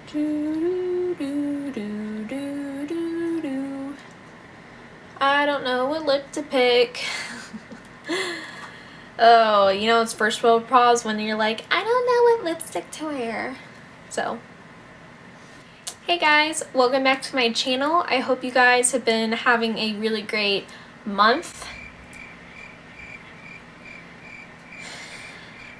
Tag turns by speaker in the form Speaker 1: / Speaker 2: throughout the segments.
Speaker 1: I don't know what lip to pick. Oh, you know, it's first world problems when you're like, I don't know what lipstick to wear. So, hey guys, welcome back to my channel. I hope you guys have been having a really great month.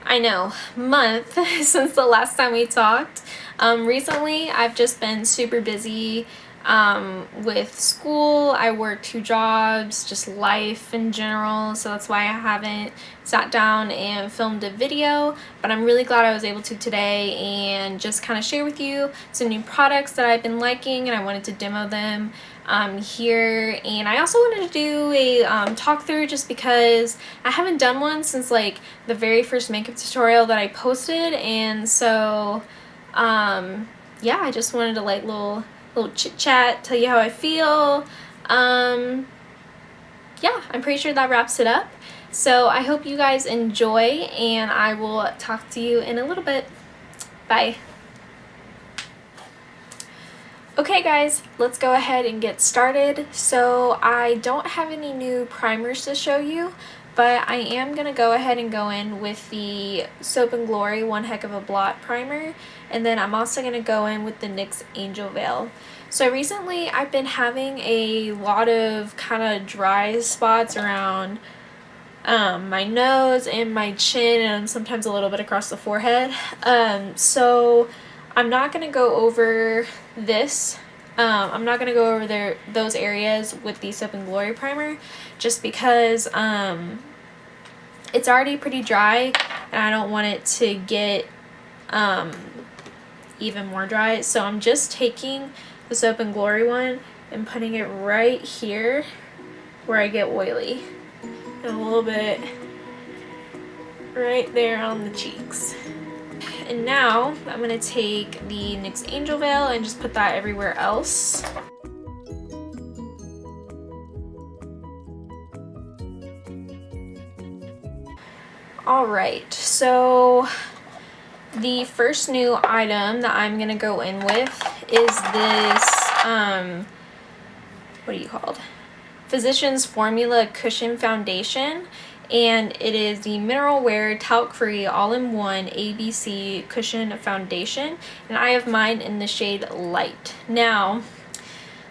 Speaker 1: I know, month since the last time we talked. Recently, I've just been super busy with school. I work 2 jobs, just life in general, so that's why I haven't sat down and filmed a video, but I'm really glad I was able to today and just kind of share with you some new products that I've been liking, and I wanted to demo them here. And I also wanted to do a talk through just because I haven't done one since like the very first makeup tutorial that I posted, and so yeah, I just wanted to like little chit chat, tell you how I feel. Yeah, I'm pretty sure that wraps it up. So I hope you guys enjoy, and I will talk to you in a little bit. Bye. Okay guys, let's go ahead and get started. So I don't have any new primers to show you, but I am going to go ahead and go in with the Soap & Glory One Heck of a Blot primer, and then I'm also going to go in with the NYX Angel Veil. So recently I've been having a lot of kind of dry spots around my nose and my chin, and sometimes a little bit across the forehead. So I'm not going to go over this. I'm not going to go over those areas with the Soap & Glory primer just because it's already pretty dry and I don't want it to get even more dry. So I'm just taking the Soap & Glory one and putting it right here where I get oily, and a little bit right there on the cheeks. And now I'm going to take the NYX Angel Veil and just put that everywhere else. Alright, so the first new item that I'm going to go in with is this, what are you called? Physicians Formula Cushion Foundation. And it is the Mineral Wear Talc Free All-in-One ABC Cushion Foundation, and I have mine in the shade Light. Now,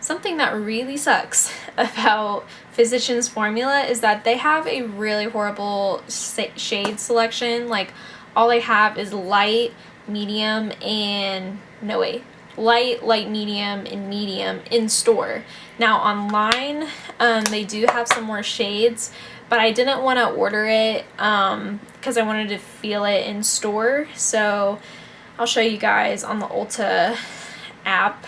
Speaker 1: something that really sucks about Physicians Formula is that they have a really horrible shade selection. Like, all I have is light, medium, and no way. Light, medium, and medium in store. Now online, they do have some more shades, but I didn't want to order it because I wanted to feel it in store. So I'll show you guys on the Ulta app.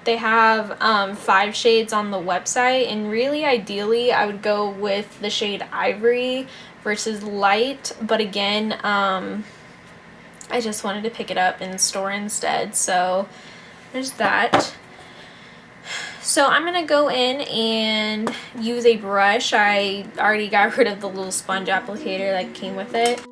Speaker 1: They have 5 shades on the website, and really ideally I would go with the shade Ivory versus Light, but again, I just wanted to pick it up in store instead, so there's that. So I'm going to go in and use a brush. I already got rid of the little sponge applicator that came with it.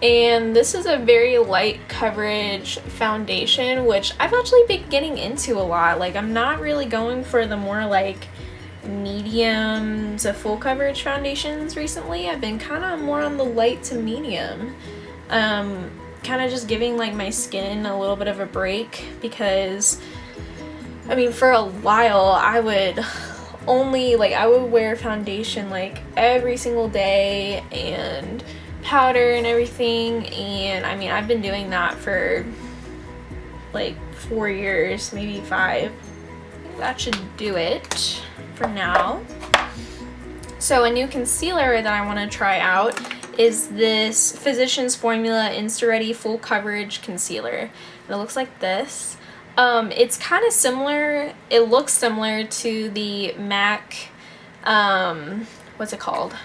Speaker 1: And this is a very light coverage foundation, which I've actually been getting into a lot. Like, I'm not really going for the more like medium to full coverage foundations recently. I've been kind of more on the light to medium, kind of just giving like my skin a little bit of a break, because I mean, for a while I would wear foundation like every single day and powder and everything, and I mean, I've been doing that for like 4 years, maybe 5. That should do it for now. So a new concealer that I want to try out is this Physicians Formula Insta-Ready Full Coverage Concealer. It looks like this. It's kind of similar, it looks similar to the MAC, what's it called?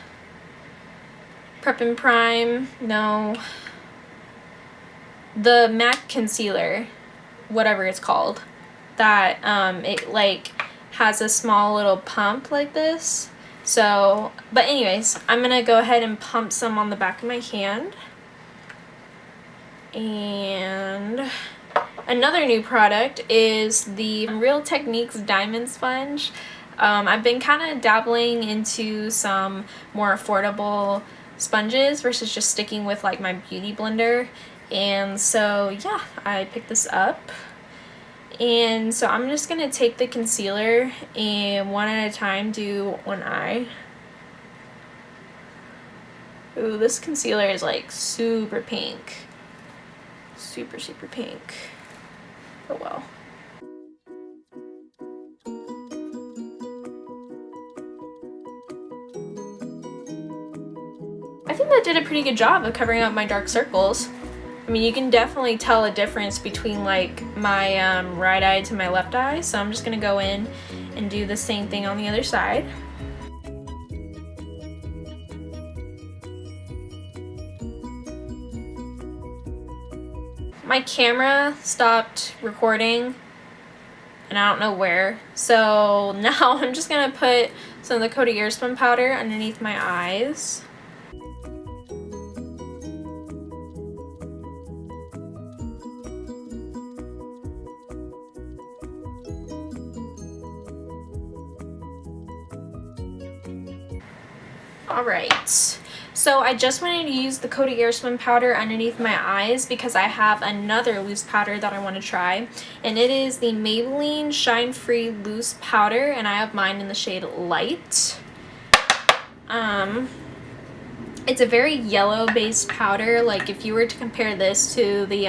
Speaker 1: Prep and Prime? No. The MAC concealer, whatever it's called. That, it like has a small little pump like this. So, but anyways, I'm gonna go ahead and pump some on the back of my hand. And another new product is the Real Techniques Diamond Sponge. I've been kind of dabbling into some more affordable sponges versus just sticking with like my beauty blender. And so yeah, I picked this up. And so I'm just going to take the concealer and one at a time do one eye. Ooh, this concealer is like super pink. Super, super pink. Oh well. I think that did a pretty good job of covering up my dark circles. I mean, you can definitely tell a difference between like my right eye to my left eye, so I'm just gonna go in and do the same thing on the other side. My camera stopped recording and I don't know where, so now I'm just gonna put some of the Coty airspun powder underneath my eyes. Alright, so I just wanted to use the Coty airspun powder underneath my eyes because I have another loose powder that I want to try, and it is the Maybelline Shine Free Loose powder, and I have mine in the shade Light. It's a very yellow based powder. Like if you were to compare this to the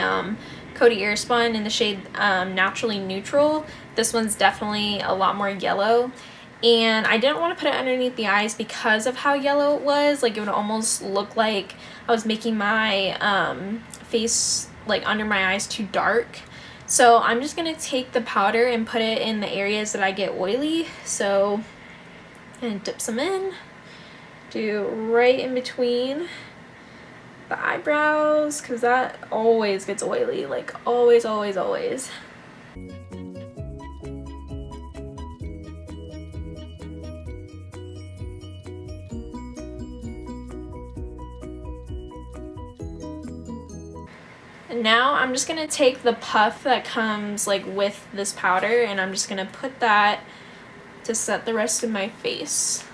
Speaker 1: Coty airspun in the shade Naturally Neutral, this one's definitely a lot more yellow. And I didn't want to put it underneath the eyes because of how yellow it was. Like it would almost look like I was making my face like under my eyes too dark. So I'm just going to take the powder and put it in the areas that I get oily. So I'm going to dip some in. Do right in between the eyebrows because that always gets oily. Like always, always, always. And now I'm just gonna take the puff that comes like with this powder and I'm just gonna put that to set the rest of my face.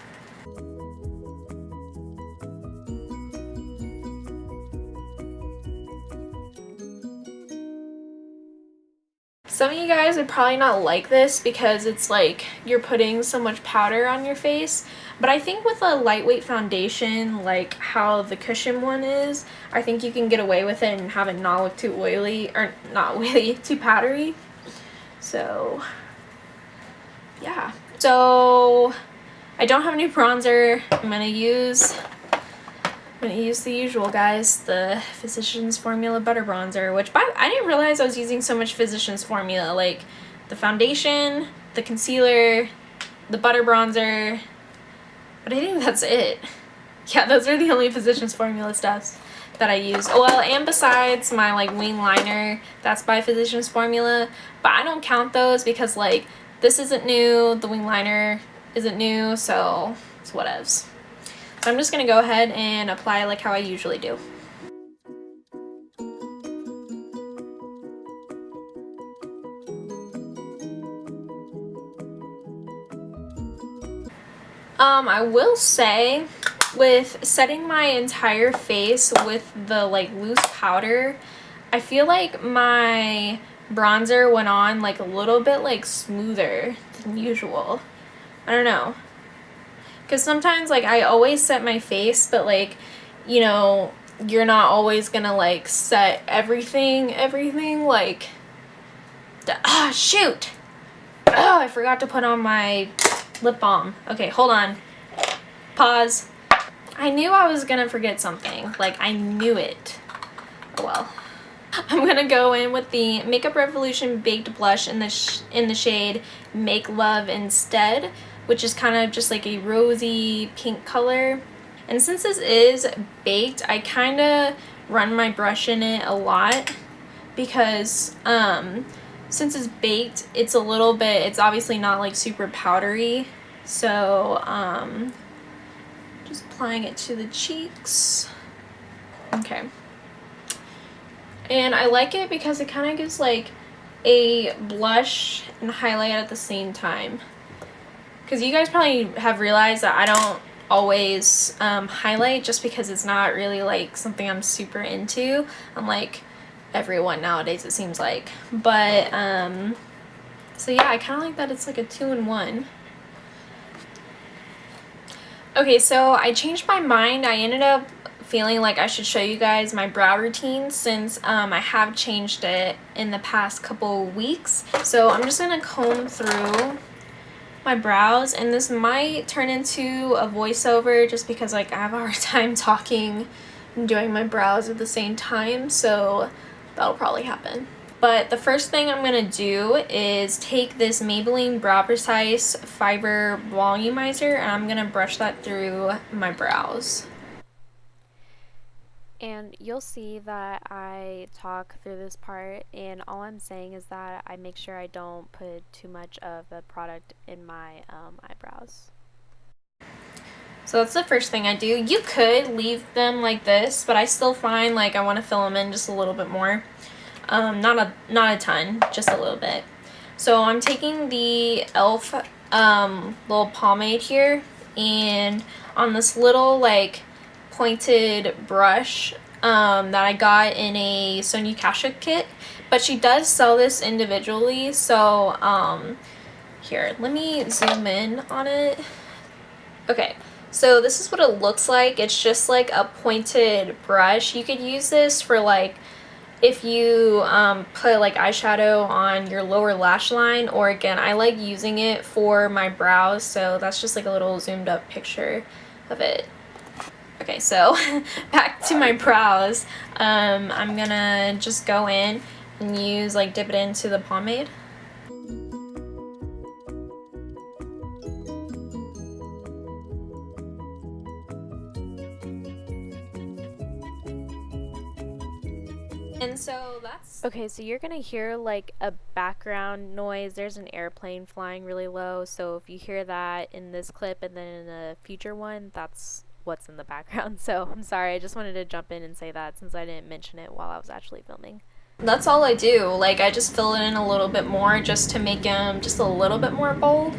Speaker 1: Some of you guys would probably not like this because it's like you're putting so much powder on your face, but I think with a lightweight foundation like how the cushion one is, I think you can get away with it and have it not look too oily, or not oily, too powdery. So yeah, so I don't have any bronzer. I'm gonna use the usual, guys, the Physicians Formula Butter Bronzer, which I didn't realize I was using so much Physicians Formula, like the foundation, the concealer, the butter bronzer, but I think that's it. Yeah, those are the only Physicians Formula stuffs that I use. Oh, well, and besides my like wing liner, that's by Physicians Formula, but I don't count those because like this isn't new, the wing liner isn't new, so it's whatevs. So I'm just going to go ahead and apply like how I usually do. I will say with setting my entire face with the like loose powder, I feel like my bronzer went on like a little bit like smoother than usual. I don't know. Because sometimes, like, I always set my face, but, like, you know, you're not always gonna, like, set everything, like, shoot! Oh, I forgot to put on my lip balm. Okay, hold on. Pause. I knew I was gonna forget something. Like, I knew it. Oh, well. I'm gonna go in with the Makeup Revolution Baked Blush in the shade Make Love Instead, which is kind of just like a rosy pink color. And since this is baked, I kind of run my brush in it a lot because since it's baked, it's a little bit, it's obviously not like super powdery. So just applying it to the cheeks. Okay. And I like it because it kind of gives like a blush and highlight at the same time. Because you guys probably have realized that I don't always highlight, just because it's not really like something I'm super into, unlike everyone nowadays it seems like. But so yeah, I kind of like that it's like a 2-in-1. Okay, so I changed my mind. I ended up feeling like I should show you guys my brow routine, since I have changed it in the past couple weeks. So I'm just gonna comb through my brows, and this might turn into a voiceover just because like I have a hard time talking and doing my brows at the same time, so that'll probably happen. But the first thing I'm gonna do is take this Maybelline Brow Precise Fiber Volumizer, and I'm gonna brush that through my brows.
Speaker 2: And you'll see that I talk through this part, and all I'm saying is that I make sure I don't put too much of the product in my eyebrows.
Speaker 1: So that's the first thing I do. You could leave them like this, but I still find like I want to fill them in just a little bit more. Not a ton, just a little bit. So I'm taking the e.l.f. Little pomade here, and on this little like pointed brush that I got in a Sonia Kashuk kit, but she does sell this individually. So here, let me zoom in on it. Okay, so this is what it looks like. It's just like a pointed brush. You could use this for like if you put like eyeshadow on your lower lash line, or again, I like using it for my brows, so that's just like a little zoomed up picture of it. Okay, so back to my brows. I'm gonna just go in and use like dip it into the pomade. And so that's
Speaker 2: okay, so you're gonna hear like a background noise. There's an airplane flying really low, so if you hear that in this clip and then in a future one, that's what's in the background. So I'm sorry, I just wanted to jump in and say that since I didn't mention it while I was actually filming.
Speaker 1: That's all I do. Like, I just fill it in a little bit more just to make them just a little bit more bold.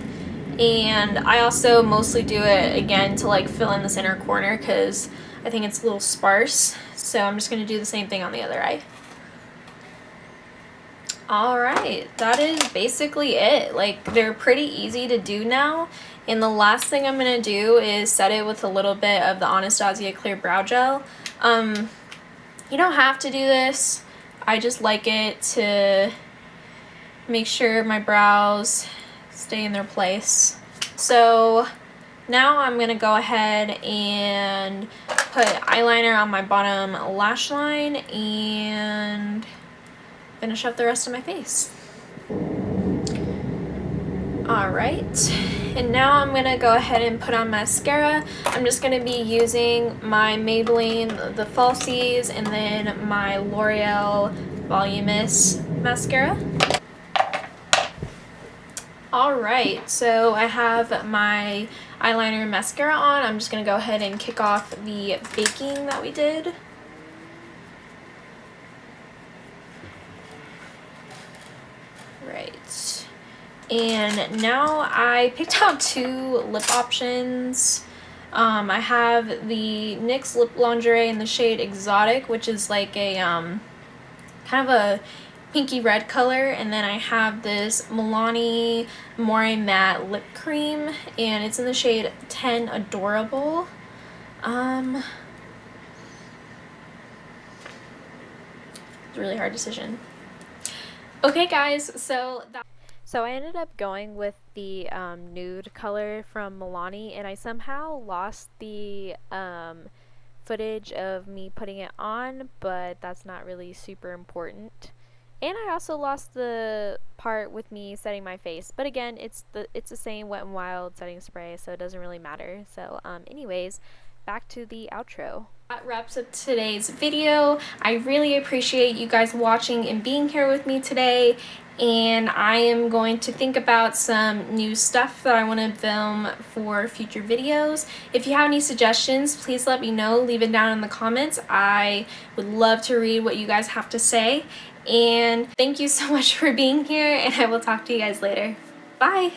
Speaker 1: And I also mostly do it again to like fill in this inner corner because I think it's a little sparse. So I'm just going to do the same thing on the other eye. Alright, that is basically it. Like, they're pretty easy to do now. And the last thing I'm going to do is set it with a little bit of the Anastasia Clear Brow Gel. You don't have to do this. I just like it to make sure my brows stay in their place. So now I'm going to go ahead and put eyeliner on my bottom lash line and finish up the rest of my face. Alright, and now I'm going to go ahead and put on mascara. I'm just going to be using my Maybelline, the falsies, and then my L'Oreal voluminous mascara. Alright, so I have my eyeliner and mascara on. I'm just going to go ahead and kick off the baking that we did. Right. And now I picked out 2 lip options. I have the NYX Lip Lingerie in the shade Exotic, which is like a kind of a pinky red color, and then I have this Milani Amore Matte Lip Cream, and it's in the shade 10 Adorable. It's a really hard decision. Okay guys, so
Speaker 2: I ended up going with the nude color from Milani, and I somehow lost the footage of me putting it on, but that's not really super important. And I also lost the part with me setting my face, but again, it's the same Wet n Wild setting spray, so it doesn't really matter. So anyways, back to the outro.
Speaker 1: That wraps up today's video. I really appreciate you guys watching and being here with me today, and I am going to think about some new stuff that I want to film for future videos. If you have any suggestions, please let me know. Leave it down in the comments. I would love to read what you guys have to say, and thank you so much for being here, and I will talk to you guys later. Bye!